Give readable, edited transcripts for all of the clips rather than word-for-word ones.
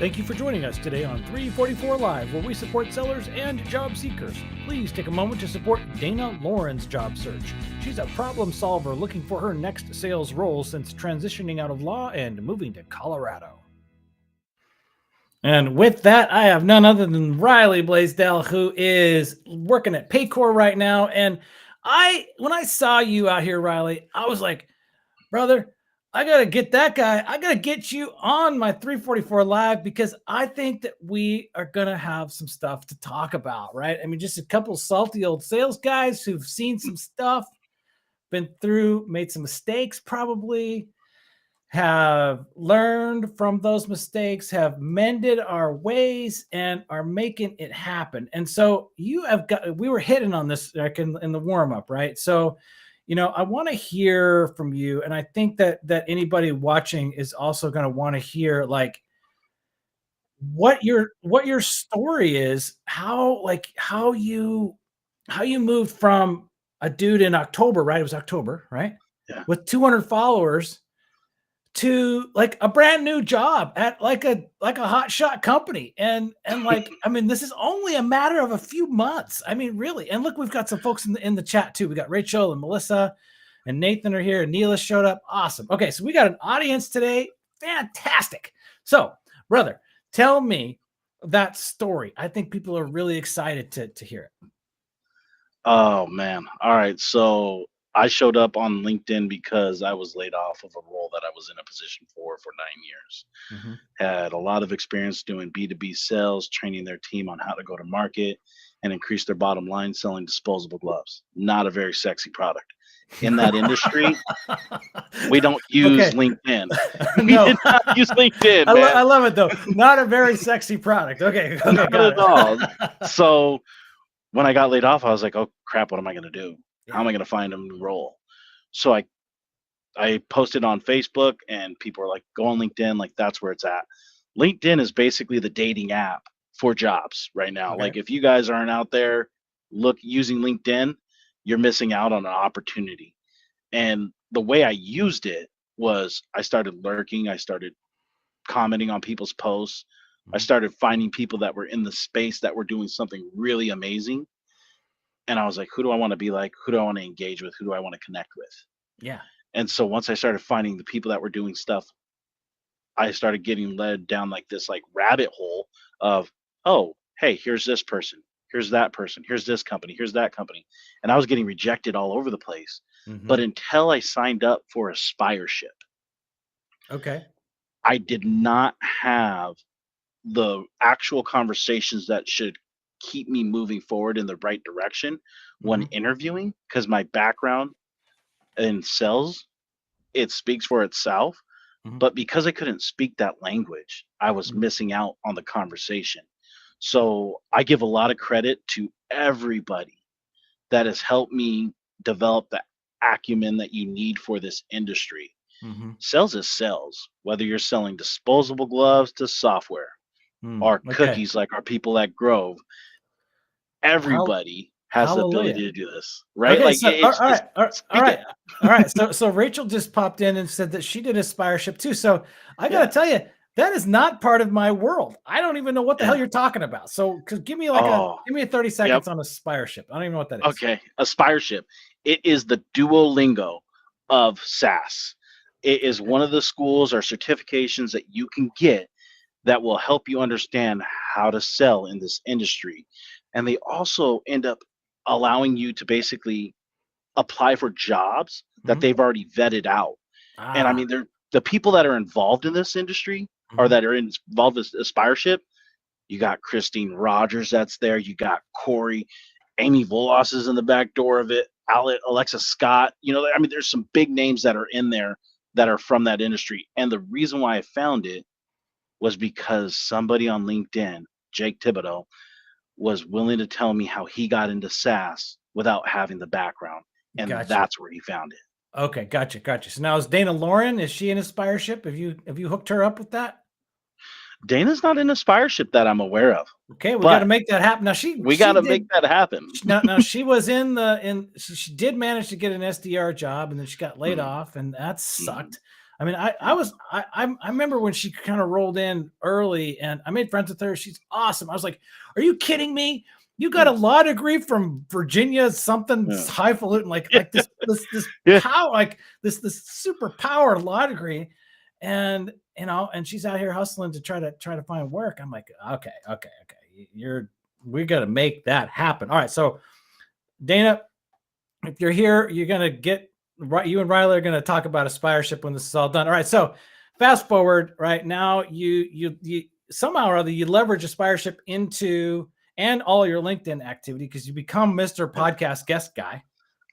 Thank you for joining us today on 344 Live, where we support sellers and job seekers. Please take a moment to support Dana Lauren's job search. She's a problem solver looking for her next sales role since transitioning out of law and moving to Colorado. And with that, I have none other than Riley Blaisdell, who is working at Paycor right now. And when I saw you out here, Riley, I was like, brother, I got to get that guy. I got to get you on my 344 Live because I think that we are going to have some stuff to talk about, right? I mean, just a couple salty old sales guys who've seen some stuff, been through, made some mistakes probably, have learned from those mistakes, have mended our ways, and are making it happen. And so we were hitting on this like in the warm-up, right? So I want to hear from you, and I think that anybody watching is also going to want to hear like what your story is, how you moved from a dude in October, right? It was October, right? Yeah. With 200 followers to like a brand new job at like a hot shot company. And like, I mean, this is only a matter of a few months. I mean, really. And look, we've got some folks in the chat too. We got Rachel and Melissa and Nathan are here, and Neela showed up. Awesome. Okay. So we got an audience today. Fantastic. So brother, tell me that story. I think people are really excited to hear it. Oh man. All right. So I showed up on LinkedIn because I was laid off of a role that I was in a position for 9 years. Mm-hmm. Had a lot of experience doing B2B sales, training their team on how to go to market and increase their bottom line selling disposable gloves. Not a very sexy product. In that industry, we don't use LinkedIn. We did not use LinkedIn, man. I love it though. Not a very sexy product. Okay. Not at all. So when I got laid off, I was like, oh crap, what am I going to do? How am I going to find a new role? So I posted on Facebook, and people were like, go on LinkedIn. Like, that's where it's at. LinkedIn is basically the dating app for jobs right now. Okay. Like, if you guys aren't out there using LinkedIn, you're missing out on an opportunity. And the way I used it was I started lurking. I started commenting on people's posts. I started finding people that were in the space that were doing something really amazing. And I was like, who do I want to be like? Who do I want to engage with? Who do I want to connect with? Yeah. And so once I started finding the people that were doing stuff, I started getting led down like this like rabbit hole of, oh, hey, here's this person. Here's that person. Here's this company. Here's that company. And I was getting rejected all over the place. Mm-hmm. But until I signed up for Aspireship, okay, I did not have the actual conversations that should keep me moving forward in the right direction when interviewing, because my background in sales, it speaks for itself. But because I couldn't speak that language, I was missing out on the conversation. So I give a lot of credit to everybody that has helped me develop the acumen that you need for this industry. Sales is sales, whether you're selling disposable gloves to software or cookies like our people at Grove. Everybody has the ability to do this, right? Okay, like, so, all right. So Rachel just popped in and said that she did Aspireship too. So I got to tell you, that is not part of my world. I don't even know what the hell you're talking about. So give me a 30 seconds on Aspireship. I don't even know what that is. Okay, Aspireship. It is the Duolingo of SaaS. It is one of the schools or certifications that you can get that will help you understand how to sell in this industry. And they also end up allowing you to basically apply for jobs that they've already vetted out. And I mean, the people that are involved in this industry or that are involved with Aspireship, you got Christine Rogers that's there. You got Corey, Amy Volos is in the back door of it. Alexa Scott, I mean, there's some big names that are in there that are from that industry. And the reason why I found it was because somebody on LinkedIn, Jake Thibodeau, was willing to tell me how he got into SaaS without having the background. And that's where he found it. Okay, gotcha. So now is Dana Lauren, is she in Aspireship? Have you hooked her up with that? Dana's not in Aspireship that I'm aware of. Okay, we got to make that happen. Now we got to make that happen. Now she was she did manage to get an SDR job, and then she got laid off, and that sucked. I mean, I remember when she kind of rolled in early, and I made friends with her. She's awesome. I was like, "Are you kidding me? You got a law degree from Virginia, something Yeah. highfalutin, like this Yeah. power, like this super power law degree." And and she's out here hustling to try to find work. I'm like, okay, we got to make that happen. All right, so Dana, if you're here, you're gonna get right. You and Riley are gonna talk about aspireship when this is all done. All right, so fast forward. Right now, you somehow or other you leverage aspireship into and all your LinkedIn activity because you become Mr. Podcast guest guy,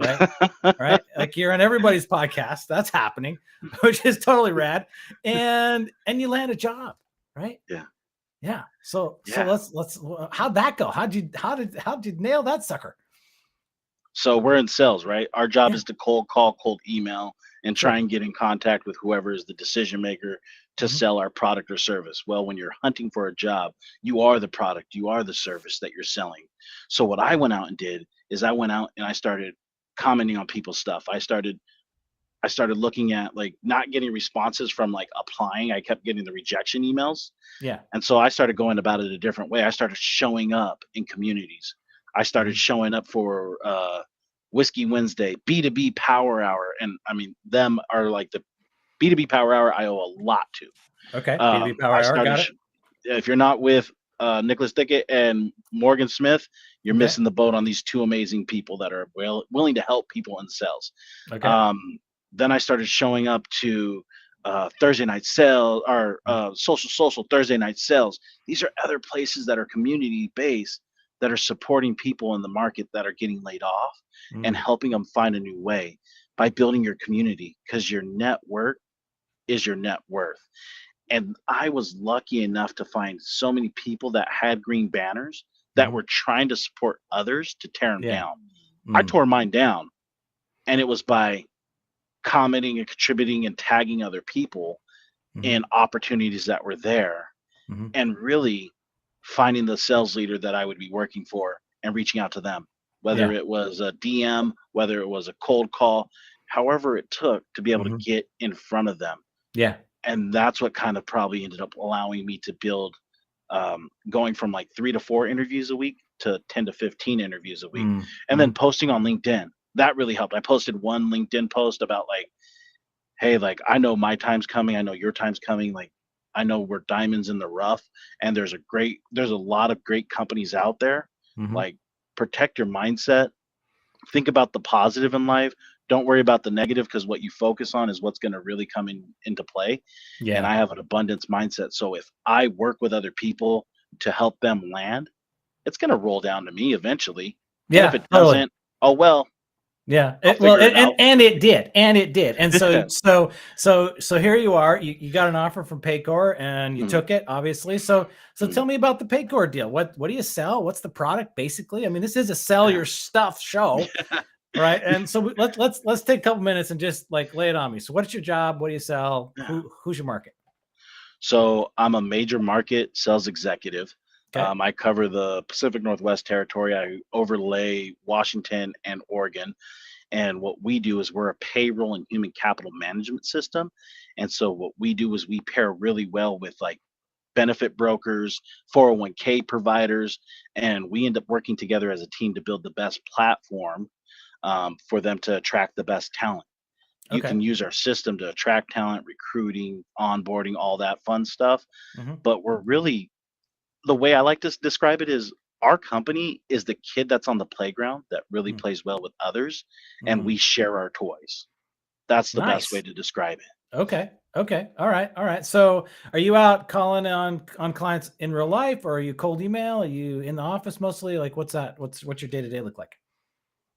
right? Right, like you're on everybody's podcast. That's happening, which is totally rad. And you land a job, right? Yeah. Yeah. So Yeah. let's how'd that go? How'd you nail that sucker? So we're in sales, right? Our job Yeah. is to cold call, cold email, and Sure. try and get in contact with whoever is the decision maker to Mhm. sell our product or service. Well, when you're hunting for a job, you are the product, you are the service that you're selling. So what I went out and did is I went out and I started commenting on people's stuff. I started looking at like not getting responses from like applying. I kept getting the rejection emails. Yeah. And so I started going about it a different way. I started showing up in communities. I started Mhm. showing up for Whiskey Wednesday, B2B Power Hour. And I mean, them are like the B2B Power Hour I owe a lot to. Okay. B2B Power I Hour. started, Got it. if you're not with Nicholas Dickett and Morgan Smith, you're Okay. missing the boat on these two amazing people that are willing to help people in sales. Okay. Um, then I started showing up to Thursday night sales or social Thursday night sales. These are other places that are community based that are supporting people in the market that are getting laid off and Mm. helping them find a new way by building your community because your network is your net worth. And I was lucky enough to find so many people that had green banners that Mhm. were trying to support others to tear them Yeah. down. I Mm. tore mine down, and it was by commenting and contributing and tagging other people Mhm. in opportunities that were there Mhm. and really finding the sales leader that I would be working for and reaching out to them, whether Yeah. it was a DM, whether it was a cold call, however it took to be able to Mhm. get in front of them. Yeah. And that's what kind of probably ended up allowing me to build going from like 3 to 4 interviews a week to 10 to 15 interviews a week. Mm. And then Mhm. posting on LinkedIn. That really helped. I posted one LinkedIn post about like, hey, like I know my time's coming. I know your time's coming. Like I know we're diamonds in the rough. And there's a lot of great companies out there. Mhm. Like protect your mindset. Think about the positive in life. Don't worry about the negative because what you focus on is what's going to really come into play. And Yeah. I have an abundance mindset. So if I work with other people to help them land, it's going to roll down to me eventually. And if Yeah. it Totally. doesn't, oh well, Yeah. I'll Well, figure it out. and it did, and so here you are. You got an offer from Paycor, and you Mhm, took it, obviously. So mhm. tell me about the Paycor deal. What do you sell? What's the product, basically? I mean, this is a sell Yeah. your stuff show, right? And so let's take a couple minutes and just like lay it on me. So, what's your job? What do you sell? Yeah. Who's your market? So I'm a major market sales executive. Okay. I cover the Pacific Northwest territory. I overlay Washington and Oregon. And what we do is we're a payroll and human capital management system. And so what we do is we pair really well with like benefit brokers, 401k providers, and we end up working together as a team to build the best platform for them to attract the best talent. You Okay. can use our system to attract talent, recruiting, onboarding, all that fun stuff. Hmm. But we're really, the way I like to describe it is our company is the kid that's on the playground that really plays well with others, and Mm. we share our toys. That's the best way Nice. to describe it. Okay. Okay. All right. All right. So, are you out calling on clients in real life, or are you cold email? Are you in the office mostly? Like, what's that? What's your day to day look like?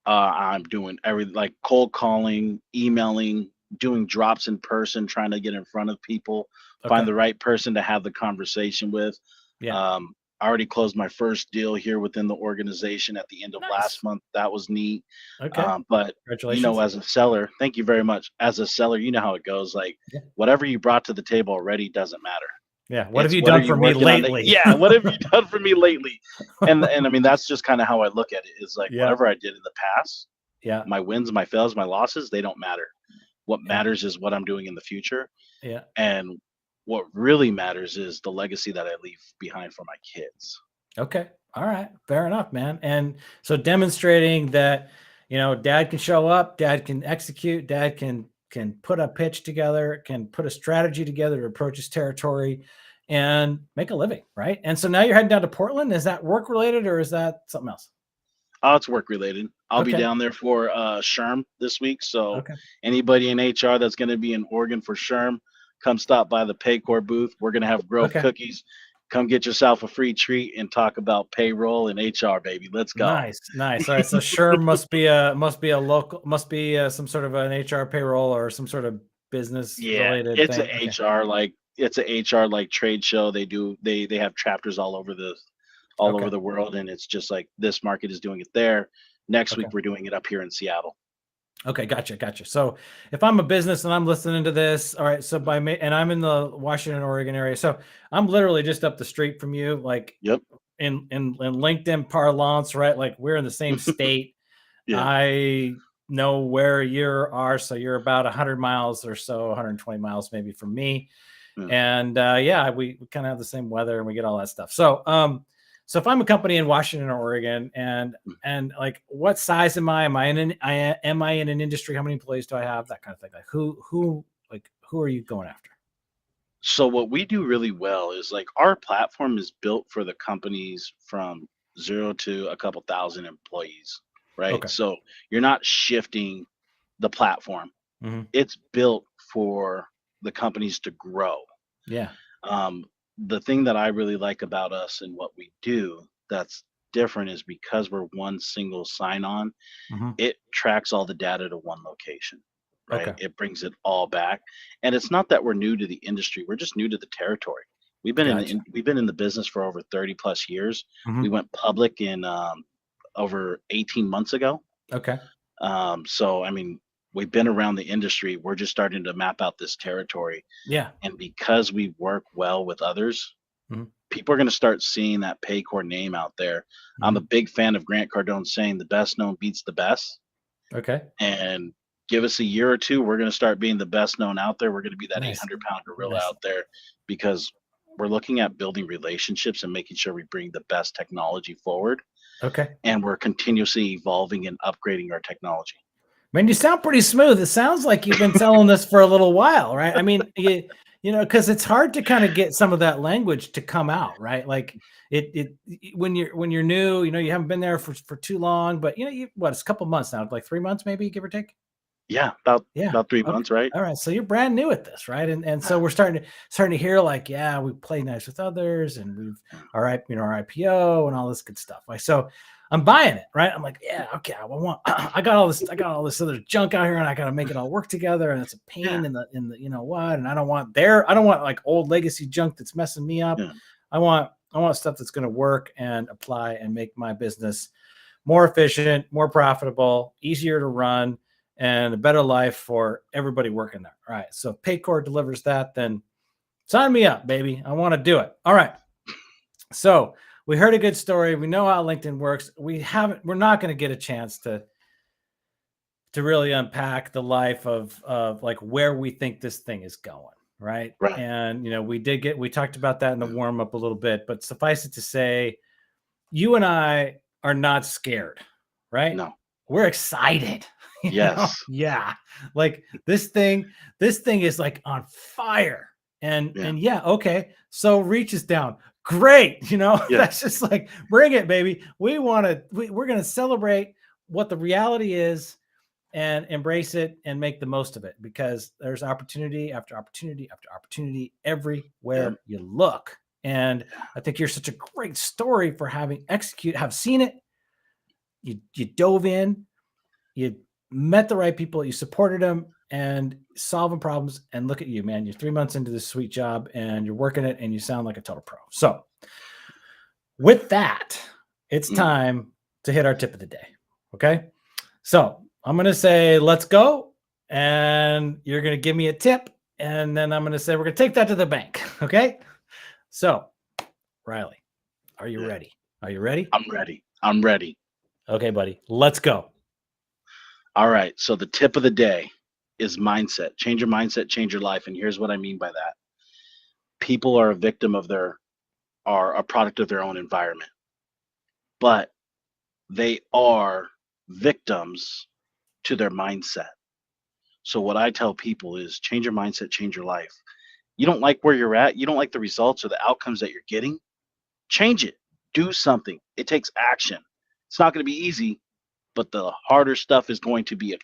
I'm doing like cold calling, emailing, doing drops in person, trying to get in front of people, find Okay. the right person to have the conversation with. Yeah. I already closed my first deal here within the organization at the end of last Nice. month. That was neat. Okay. But Congratulations. as a seller, thank you very much. As a seller, you know how it goes. Like Yeah. whatever you brought to the table already doesn't matter. Yeah. What have It's you what are done you for me working on? lately? Yeah, what have you done for me lately? And I mean that's just kind of how I look at it. Is like Yeah. whatever I did in the past, Yeah. my wins, my fails, my losses, they don't matter. What Yeah. matters is what I'm doing in the future. Yeah. And what really matters is the legacy that I leave behind for my kids. Okay. All right. Fair enough, man. And so demonstrating that, dad can show up, dad can execute, dad can put a pitch together, can put a strategy together to approach his territory and make a living, right? And so now you're heading down to Portland. Is that work related or is that something else? Oh, it's work related. I'll be Okay. down there for SHRM this week. So Okay. anybody in HR that's going to be in Oregon for SHRM, come stop by the Paycor booth. We're going to have growth Okay. cookies. Come get yourself a free treat and talk about payroll and HR, baby. Let's go. Nice. Nice. All right. So sure must be a local, must be some sort of an HR payroll or some sort of business Yeah, related it's thing. a Okay. HR like it's a HR like trade show. They have chapters all over Okay. the world, and it's just like this market is doing it there. Next Okay. week we're doing it up here in Seattle. Okay, gotcha, gotcha. So if I'm a business and I'm listening to this, all right. So and I'm in the Washington, Oregon area, so I'm literally just up the street from you, like Yep. in LinkedIn parlance, right? Like we're in the same state. Yeah. I know where you are, so you're about 100 miles or so, 120 miles maybe from me. Yeah. And yeah, we kind of have the same weather and we get all that stuff. So if I'm a company in Washington or Oregon and like what size am I? Am I in an industry? How many employees do I have? That kind of thing. Like who are you going after? So what we do really well is like our platform is built for the companies from 0 to a couple thousand employees, right? Okay. So you're not shifting the platform. Mhm. It's built for the companies to grow. Yeah. Um, the thing that I really like about us and what we do that's different is because we're one single sign on, Mhm. it tracks all the data to one location, right? Okay. It brings it all back. And it's not that we're new to the industry, we're just new to the territory. Gotcha. We've been in the business for over 30 plus years. We Mhm. went public in over 18 months ago. Okay. So I mean, we've been around the industry. We're just starting to map out this territory. Yeah. And because we work well with others, Mhm. people are going to start seeing that Paycor name out there. I'm a Mhm. big fan of Grant Cardone saying the best known beats the best. Okay. And give us a year or two, we're going to start being the best known out there. We're going to be that Nice. 800-pound gorilla Nice. out there because we're looking at building relationships and making sure we bring the best technology forward. Okay. And we're continuously evolving and upgrading our technology. Man, you sound pretty smooth. It sounds like you've been selling this for a little while, right? I mean, because it's hard to kind of get some of that language to come out, right? Like when you're new, you haven't been there for too long, but it's a couple months now, like 3 months, maybe give or take. Yeah, Yeah. about three Okay. months, right? All right. So you're brand new at this, right? And so we're starting to hear like, yeah, we play nice with others, and we've our our IPO and all this good stuff. Like, so I'm buying it, right? I'm like, yeah, okay. I got all this other junk out here, and I got to make it all work together, and it's a Yeah, pain in the what, and I don't want like old legacy junk that's messing me up. yeah, I want stuff that's going to work and apply and make my business more efficient, more profitable, easier to run, and a better life for everybody working there. All right. So if Paycor delivers that, then sign me up, baby. I want to do it. All right. So we heard a good story. We know how LinkedIn works. We're not going to get a chance to really unpack the life of like where we think this thing is going. Right. right. And we talked about that in the warm up a little bit, but suffice it to say, you and I are not scared, right? No. We're excited. Yes. Yeah. Like this thing is like on fire. And Yeah. and yeah, okay. So reaches down. Great. Yeah. That's just like bring it, baby. We're gonna celebrate what the reality is and embrace it and make the most of it because there's opportunity after opportunity after opportunity Yeah. everywhere you look. And I think you're such a great story for have seen it. You dove in, you met the right people, you supported them and solving problems. And look at you, man. You're 3 months into this sweet job and you're working it and you sound like a total pro. So with that, it's Mm. time to hit our tip of the day. Okay. So I'm going to say, let's go. And you're going to give me a tip. And then I'm going to say, we're going to take that to the bank. Okay. So, Riley, are you Yeah. ready? Are you ready? I'm ready. I'm ready. Okay, buddy. Let's go. All right. So the tip of the day is mindset. Change your mindset, change your life. And here's what I mean by that. People are a victim of are a product of their own environment, but they are victims to their mindset. So what I tell people is change your mindset, change your life. You don't like where you're at, you don't like the results or the outcomes that you're getting, change it. Do something. It takes action. It's not going to be easy, but the harder stuff is going to be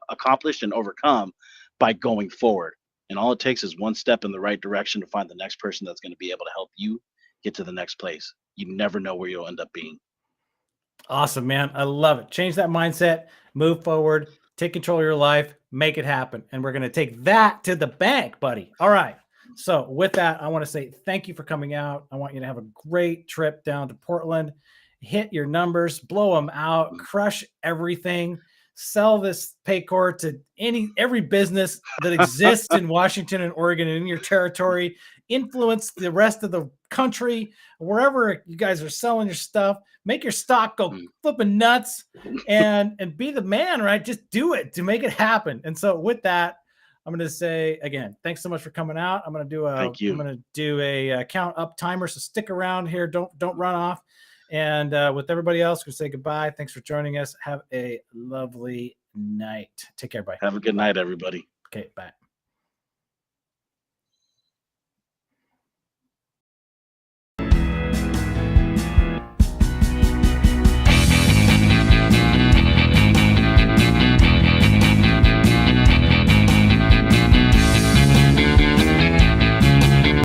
accomplished and overcome by going forward. And all it takes is one step in the right direction to find the next person that's going to be able to help you get to the next place. You never know where you'll end up being. Awesome, man. I love it. Change that mindset, move forward, take control of your life, make it happen. And we're going to take that to the bank, buddy. All right. So with that, I want to say thank you for coming out. I want you to have a great trip down to Portland, hit your numbers, blow them out, crush everything, sell this Paycor to every business that exists in Washington and Oregon and in your territory, influence the rest of the country, wherever you guys are selling your stuff, make your stock go flipping nuts and be the man, right? Just do it to make it happen. And so with that, I'm going to say again, thanks so much for coming out. I'm going to do a count up timer. So stick around here. Don't run off. And with everybody else, we'll say goodbye. Thanks for joining us. Have a lovely night. Take care. Bye. Have a good night, everybody. Okay. Bye.